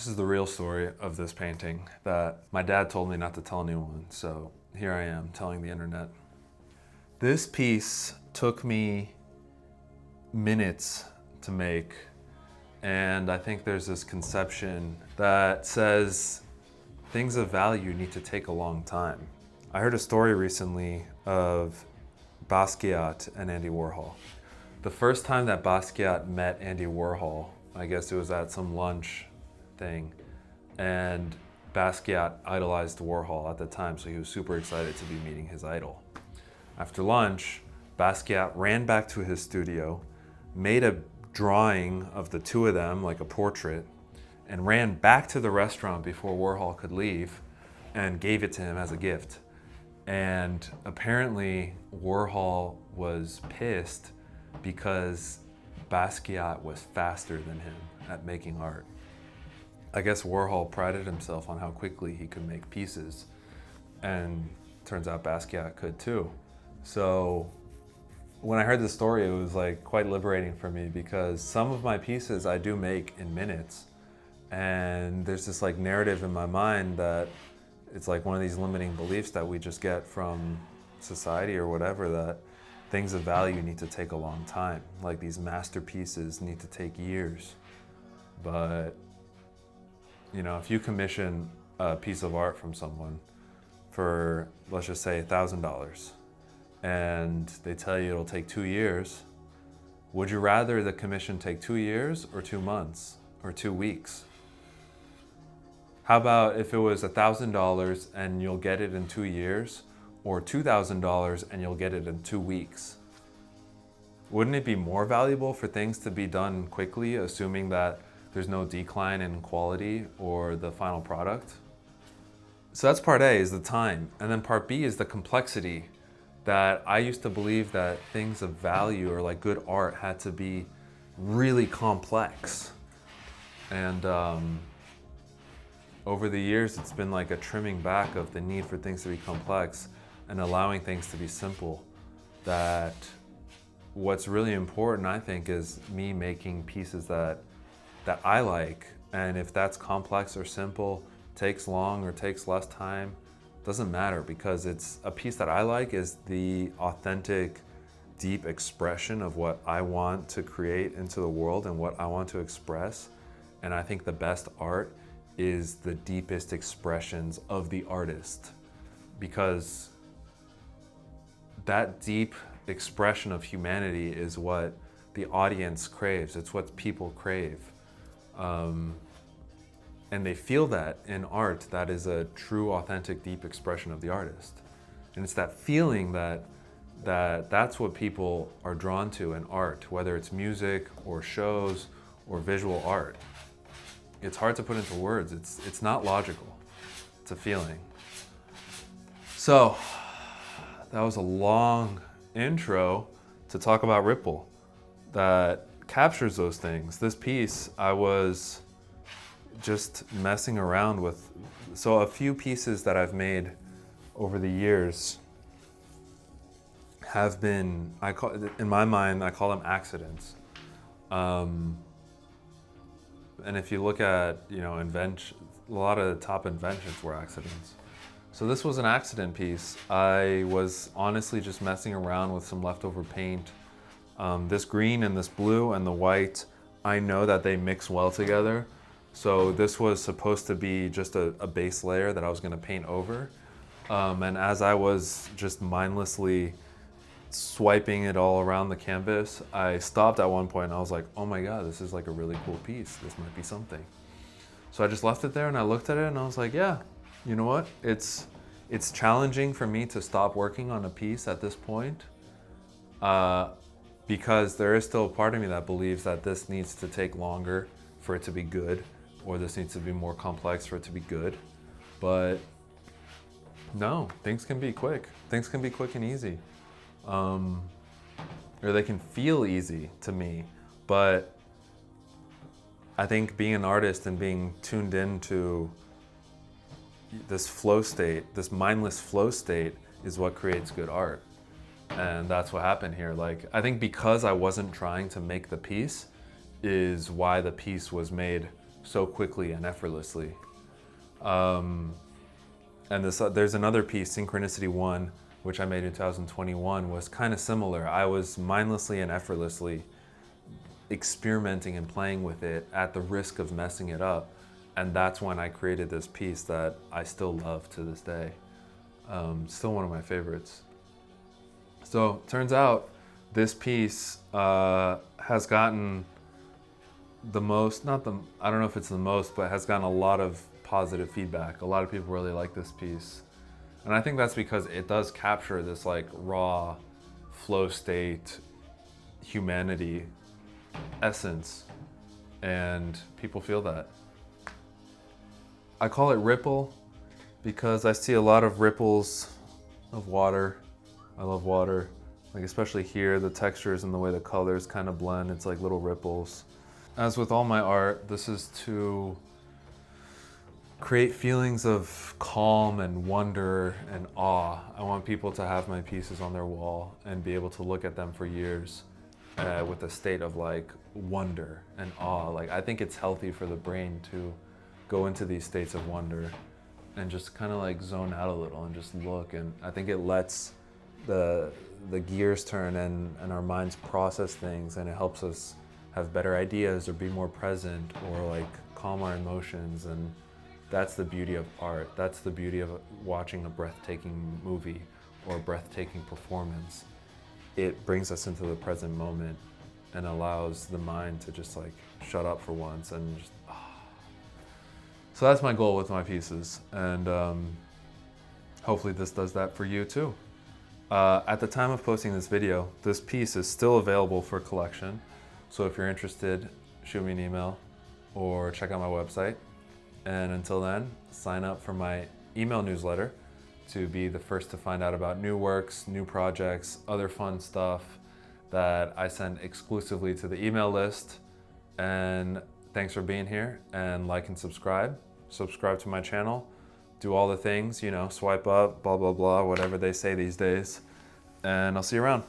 This is the real story of this painting that my dad told me not to tell anyone, so here I am telling the internet. This piece took me minutes to make, and I think there's this conception that says things of value need to take a long time. I heard a story recently of Basquiat and Andy Warhol. The first time that Basquiat met Andy Warhol, I guess it was at some lunch thing, and Basquiat idolized Warhol at the time, so he was super excited to be meeting his idol. After lunch, Basquiat ran back to his studio, made a drawing of the two of them, like a portrait, and ran back to the restaurant before Warhol could leave and gave it to him as a gift. And apparently Warhol was pissed because Basquiat was faster than him at making art. I guess Warhol prided himself on how quickly he could make pieces, and turns out Basquiat could too. So when I heard the story, it was like quite liberating for me, because some of my pieces I do make in minutes, and there's this like narrative in my mind that it's like one of these limiting beliefs that we just get from society or whatever, that things of value need to take a long time. Like these masterpieces need to take years. But you know, if you commission a piece of art from someone for, let's just say $1,000, and they tell you it'll take 2 years, would you rather the commission take 2 years or 2 months or 2 weeks? How about if it was $1,000 and you'll get it in 2 years, or $2,000 and you'll get it in 2 weeks? Wouldn't it be more valuable for things to be done quickly, assuming that there's no decline in quality or the final product? So that's part A, is the time. And then part B is the complexity, that I used to believe that things of value or like good art had to be really complex. And over the years, it's been like a trimming back of the need for things to be complex and allowing things to be simple. That what's really important, I think, is me making pieces that I like, and if that's complex or simple, takes long or takes less time, doesn't matter, because it's a piece that I like is the authentic, deep expression of what I want to create into the world and what I want to express. And I think the best art is the deepest expressions of the artist, because that deep expression of humanity is what the audience craves. It's what people crave. And they feel that in art that is a true, authentic, deep expression of the artist. And it's that feeling that's what people are drawn to in art, whether it's music or shows or visual art. It's hard to put into words. It's not logical. It's a feeling. So that was a long intro to talk about Ripple that captures those things. This piece, I was just messing around with. So a few pieces that I've made over the years have been, in my mind, I call them accidents. And if you look at, a lot of the top inventions were accidents. So this was an accident piece. I was honestly just messing around with some leftover paint. This green and this blue and the white, I know that they mix well together. So this was supposed to be just a base layer that I was gonna paint over. And as I was just mindlessly swiping it all around the canvas, I stopped at one point and I was like, oh my God, this is like a really cool piece. This might be something. So I just left it there and I looked at it and I was like, yeah, you know what? It's challenging for me to stop working on a piece at this point, because there is still a part of me that believes that this needs to take longer for it to be good, or this needs to be more complex for it to be good. But no, things can be quick. Things can be quick and easy. Or they can feel easy to me. But I think being an artist and being tuned into this flow state, this mindless flow state, is what creates good art. And that's what happened here. Like, I think because I wasn't trying to make the piece is why the piece was made so quickly and effortlessly. And there's another piece, Synchronicity 1, which I made in 2021, was kind of similar. I was mindlessly and effortlessly experimenting and playing with it at the risk of messing it up. And that's when I created this piece that I still love to this day. Still one of my favorites. So turns out this piece has gotten the most, I don't know if it's the most, but has gotten a lot of positive feedback. A lot of people really like this piece. And I think that's because it does capture this like raw flow state humanity essence, and people feel that. I call it ripple because I see a lot of ripples of water. I love water, like especially here, the textures and the way the colors kind of blend, it's like little ripples. As with all my art, this is to create feelings of calm and wonder and awe. I want people to have my pieces on their wall and be able to look at them for years with a state of like wonder and awe. Like I think it's healthy for the brain to go into these states of wonder and just kind of like zone out a little and just look. And I think it lets the gears turn and our minds process things, and it helps us have better ideas or be more present or like calm our emotions. And that's the beauty of art. That's the beauty of watching a breathtaking movie or a breathtaking performance. It brings us into the present moment and allows the mind to just like shut up for once and just, So that's my goal with my pieces. And hopefully this does that for you too. At the time of posting this video, this piece is still available for collection. So if you're interested, shoot me an email or check out my website. And until then, sign up for my email newsletter to be the first to find out about new works, new projects, other fun stuff that I send exclusively to the email list. And thanks for being here, and like and subscribe. Subscribe to my channel. Do all the things, you know, swipe up, blah, blah, blah, whatever they say these days. And I'll see you around.